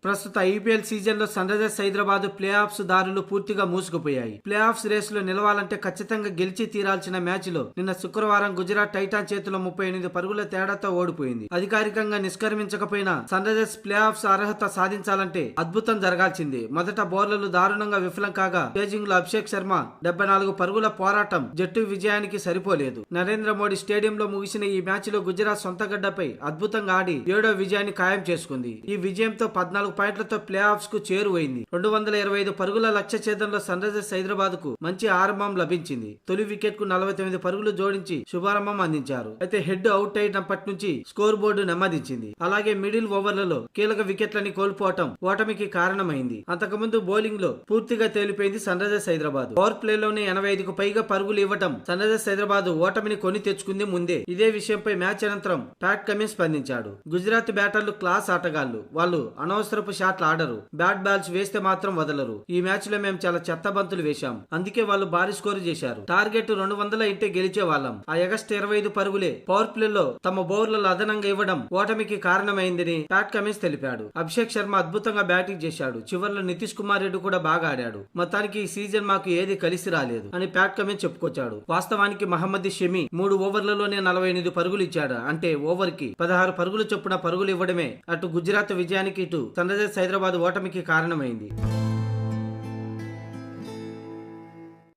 ప్రస్తుత IPL season లో Sunrisers Hyderabad playoffs దారులు పూర్తిగా మూసుకుపోయాయి. ప్లే ఆఫ్స్ రేస్ లో నిలవాలంటే ఖచ్చితంగా గెలిచి తీరాల్సిన మ్యాచ్ లో నిన్న శుక్రవారం గుజరాత్ టైటాన్ చేతిలో 38 పరుగుల తేడాతో ఓడిపోయింది. అధికారికంగా నిష్క్రమించకపోయినా సన్ రైజర్స్ ప్లే ఆఫ్స్ అర్హత సాధించాలంటే అద్భుతం జరగాల్సిందే. మొదట బౌలర్లు దారుణంగా విఫలం కాగా బీజింగ్ లో అభిషేక్ శర్మ 74 పరుగుల పోరాటం జట్టు విజయానికి సరిపోలేదు. నరేంద్ర మోడీ స్టేడియంలో ముగిసిన ఈ మ్యాచ్ లో గుజరాత్ సొంత గడ్డపై అద్భుతంగా ఆడి 7వ విజయాన్ని ఖాయం చేసుకుంది. ఈ విజయంతో 14 పాయింట్లతో ప్లే ఆఫ్స్ కు చేరువైంది. 225 పరుగుల లక్ష్య ఛేదంలో సన్ రైజర్స్ హైదరాబాద్ కు మంచి ఆరంభం లభించింది. తొలి వికెట్ కు 49 పరుగులు జోడించి శుభారంభం అందించారు. అయితే హెడ్ అవుట్ అయినప్పటి నుంచి స్కోర్ బోర్డు నెమ్మదించింది. అలాగే మిడిల్ ఓవర్లలో కీలక వికెట్లని కోల్పోవటం ఓటమికి కారణమైంది. అంతకుముందు బౌలింగ్ లో పూర్తిగా తేలిపోయింది Sunrisers Hyderabad. Power play లోనే 85కు పైగా పరుగులు ఇవ్వటం సన్ రైజర్స్ హైదరాబాద్ ఓటమిని కొని తెచ్చుకుంది ముందే. ఇదే విషయంపై మ్యాచ్ అనంతరం ప్యాట్ కమిన్స్ స్పందించాడు. గుజరాత్ బ్యాటర్లు క్లాస్ ఆటగాళ్లు. వాళ్ళు అనవసరపు షాట్లు ఆడరు. బ్యాట్ బాల్స్ వేస్తే మాత్రం వదలరు. ఈ మ్యాచ్ లో మేము చాలా చెత్త బంతులు వేశాం. అందుకే వాళ్ళు భారీ స్కోరు చేశారు. టార్గెట్ 200 ఇంటే గెలిచే వాళ్ళం. ఆ ఎగస్ట్ 25 పరుగులే పవర్ ప్లే లో తమ బౌలర్లు అదనంగా ఇవ్వడం ఓటమికి కారణమైందని ప్యాట్ కమిన్స్ తెలిపాడు. అభిషేక్ శర్మ అద్భుతంగా బ్యాటింగ్ చేశాడు. చివర్లో నితీష్ కుమార్ రెడ్డి కూడా బాగా ఆడాడు. మొత్తానికి ఈ సీజన్ మాకు ఏది కలిసి రాలేదు అని ప్యాట్ కమిన్స్ చెప్పుకొచ్చాడు. వాస్తవానికి మహమ్మద్ షమి 3 ఓవర్లలోనే 48 పరుగులు ఇచ్చాడు. అంటే ఓవర్ కి 16 పరుగులు చొప్పున పరుగులు ఇవ్వడమే అటు గుజరాత్ విజయానికి ఇటు సన్ రైజర్స్ హైదరాబాద్ ఓటమికి కారణమైంది.